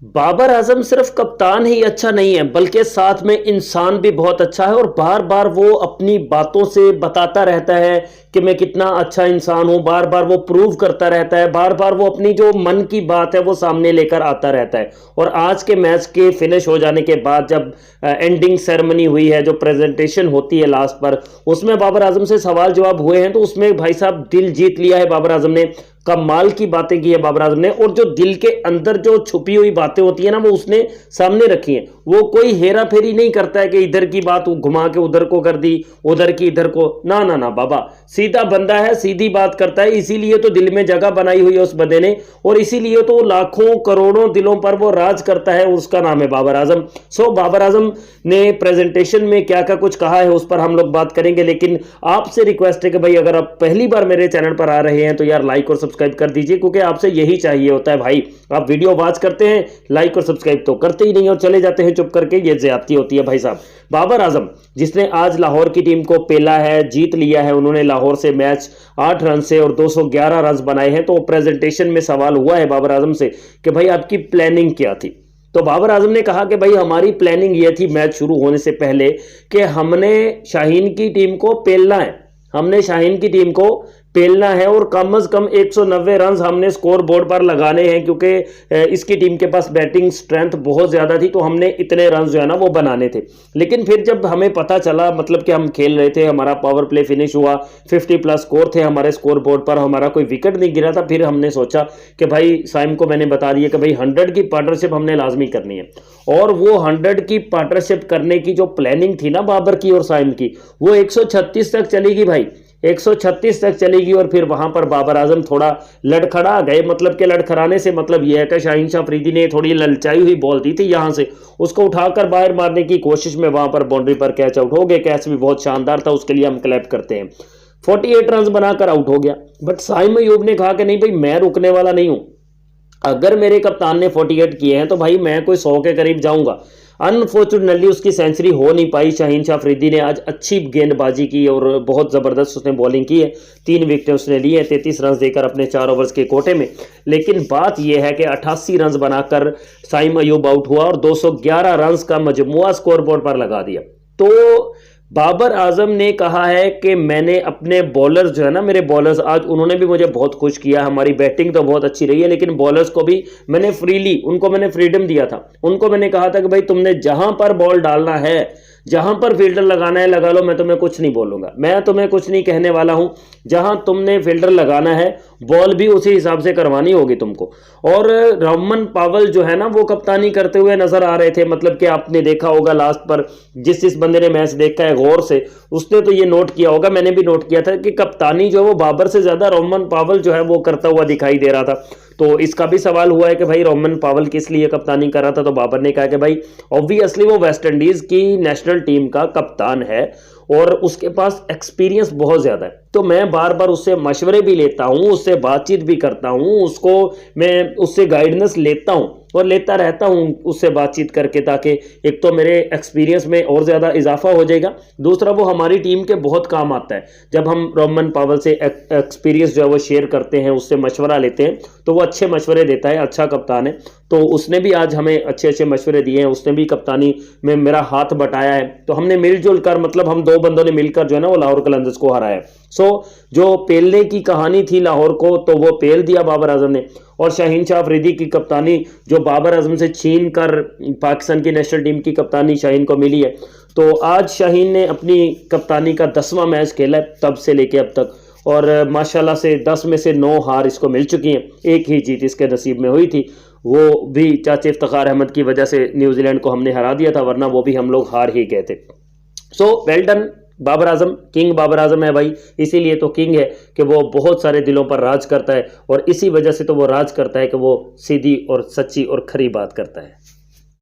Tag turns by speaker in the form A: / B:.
A: बाबर आजम सिर्फ कप्तान ही अच्छा नहीं है बल्कि साथ में इंसान भी बहुत अच्छा है और बार बार वो अपनी बातों से बताता रहता है कि मैं कितना अच्छा इंसान हूं। बार बार वो प्रूव करता रहता है, बार बार वो अपनी जो मन की बात है वो सामने लेकर आता रहता है। और आज के मैच के फिनिश हो जाने के बाद जब एंडिंग सेरेमनी हुई है, जो प्रेजेंटेशन होती है लास्ट पर, उसमें बाबर आजम से सवाल जवाब हुए हैं तो उसमें भाई साहब दिल जीत लिया है बाबर आजम ने। कमाल की बातें की है बाबर आजम ने और जो दिल के अंदर जो छुपी हुई बातें होती है ना वो उसने सामने रखी हैं। वो कोई हेरा फेरी नहीं करता है कि इधर की बात घुमा के उधर को कर दी, उधर की इधर को। ना ना ना बाबा, सीधा बंदा है, सीधी बात करता है, इसीलिए तो दिल में जगह बनाई हुई है उस बंदे ने और इसीलिए तो लाखों करोड़ों दिलों पर वो राज करता है। उसका नाम है बाबर आजम। सो बाबर आजम ने प्रेजेंटेशन में क्या क्या कुछ कहा है उस पर हम लोग बात करेंगे, लेकिन आपसे रिक्वेस्ट है कि भाई अगर आप पहली बार मेरे चैनल पर आ रहे हैं तो यार लाइक और सब्सक्राइब कर दीजिए, क्योंकि आपसे यही चाहिए होता है भाई। आप वीडियो वॉच करते हैं, लाइक और सब्सक्राइब तो करते ही नहीं और चले जाते हैं चुप करके, ये ज्यादती होती है भाई साहब। बाबर आजम जिसने आज लाहौर की टीम को पेला है, जीत लिया है, उन्होंने लाहौर से मैच 8 रन से और 211 रन बनाए हैं। तो प्रेजेंटेशन में सवाल हुआ है बाबर आजम से कि भाई आपकी प्लानिंग क्या थी। तो बाबर आजम ने कहा कि भाई हमारी प्लानिंग ये थी मैच शुरू होने से पहले कि हमने शाहीन की टीम को पेलना है, हमने शाहीन की टीम को पेलना है और कम से कम 190 रन हमने स्कोर बोर्ड पर लगाने हैं, क्योंकि इसकी टीम के पास बैटिंग स्ट्रेंथ बहुत ज़्यादा थी तो हमने इतने रन जो है ना वो बनाने थे। लेकिन फिर जब हमें पता चला, मतलब कि हम खेल रहे थे, हमारा पावर प्ले फिनिश हुआ, 50+ स्कोर थे हमारे स्कोर बोर्ड पर, हमारा कोई विकेट नहीं गिरा था, फिर हमने सोचा कि भाई साइम को मैंने बता दिया कि भाई 100 की पार्टनरशिप हमने लाजमी करनी है। और वो 100 की पार्टनरशिप करने की जो प्लानिंग थी ना बाबर की और साइम की, वो 136 तक चलेगी भाई, 136 तक चलेगी। और फिर वहां पर बाबर आजम थोड़ा लड़खड़ा गए, मतलब कि लड़खड़ाने से मतलब यह है कि शाहीन शाह अफरीदी ने थोड़ी ललचाई हुई बॉल दी थी, यहां से उसको उठाकर बाहर मारने की कोशिश में वहां पर बाउंड्री पर कैच आउट हो गए। कैच भी बहुत शानदार था, उसके लिए हम क्लैप करते हैं। 48 रन बनाकर आउट हो गया। बट साइम अयूब ने कहा कि नहीं भाई मैं रुकने वाला नहीं हूं, अगर मेरे कप्तान ने 48 किए हैं तो भाई मैं कोई 100 के करीब जाऊंगा। अनफॉर्चुनेटली उसकी सेंचुरी हो नहीं पाई। शाहीन शाह अफरीदी ने आज अच्छी गेंदबाजी की और बहुत ज़बरदस्त उसने बॉलिंग की है, 3 विकेट उसने लिए हैं 33 रन देकर अपने 4 ओवर्स के कोटे में। लेकिन बात यह है कि 88 रन बनाकर साइम अयूब आउट हुआ और 211 रन का मजमुआ स्कोर बोर्ड पर लगा दिया। तो बाबर आजम ने कहा है कि मैंने अपने बॉलर्स जो है ना, मेरे बॉलर्स आज उन्होंने भी मुझे बहुत खुश किया। हमारी बैटिंग तो बहुत अच्छी रही है लेकिन बॉलर्स को भी मैंने उनको मैंने फ्रीडम दिया था। उनको मैंने कहा था कि भाई तुमने जहां पर बॉल डालना है, जहां पर फील्डर लगाना है लगा लो, मैं तुम्हें कुछ नहीं बोलूंगा, मैं तुम्हें कुछ नहीं कहने वाला हूं। जहां तुमने फील्डर लगाना है बॉल भी उसी हिसाब से करवानी होगी तुमको। और रोमन पावल जो है ना वो कप्तानी करते हुए नजर आ रहे थे, मतलब कि आपने देखा होगा लास्ट पर जिस बंदे ने मैच देखा है गौर से उसने तो ये नोट किया होगा, मैंने भी नोट किया था कि कप्तानी जो है वो बाबर से ज्यादा रोमन पावल जो है वो करता हुआ दिखाई दे रहा था। तो इसका भी सवाल हुआ है कि भाई रोमन पावल किस लिए कप्तानी कर रहा था। तो बाबर ने कहा कि भाई ऑब्वियसली वो वेस्ट इंडीज की नेशनल टीम का कप्तान है और उसके पास एक्सपीरियंस बहुत ज़्यादा है। तो मैं बार बार उससे मशवरे भी लेता हूँ, उससे बातचीत भी करता हूँ, मैं उससे गाइडेंस लेता हूँ और लेता रहता हूँ उससे बातचीत करके, ताकि एक तो मेरे एक्सपीरियंस में और ज़्यादा इजाफा हो जाएगा, दूसरा वो हमारी टीम के बहुत काम आता है। जब हम रोमन पावल से एक्सपीरियंस जो है वो शेयर करते हैं, उससे मशवरा लेते हैं तो वो अच्छे मशवरे देता है, अच्छा कप्तान है। तो उसने भी आज हमें अच्छे अच्छे मशवरे दिए हैं, उसने भी कप्तानी में मेरा हाथ बटाया है। तो हमने मिलजुल कर, मतलब हम 2 बंदों ने मिलकर जो है ना वो लाहौर कलंदर्स को हराया। सो जो पेलने की कहानी थी लाहौर को तो वो पेल दिया बाबर आजम ने। और शाहीन शाह अफरीदी की कप्तानी जो बाबर आजम से छीन कर पाकिस्तान की नेशनल टीम की कप्तानी शाहीन को मिली है। तो आज शाहीन ने अपनी कप्तानी का 10वां मैच खेला है तब से लेके अब तक, और माशाल्लाह से 10 में से 9 हार इसको मिल चुकी हैं, एक ही जीत इसके नसीब में हुई थी, वो भी चाचा इफ्तिखार अहमद की वजह से न्यूजीलैंड को हमने हरा दिया था, वरना वो भी हम लोग हार ही गए थे। So well done Babar Azam, king Babar Azam है भाई, इसीलिए तो किंग है कि वो बहुत सारे दिलों पर राज करता है और इसी वजह से तो वो राज करता है कि वो सीधी और सच्ची और खरी बात करता है।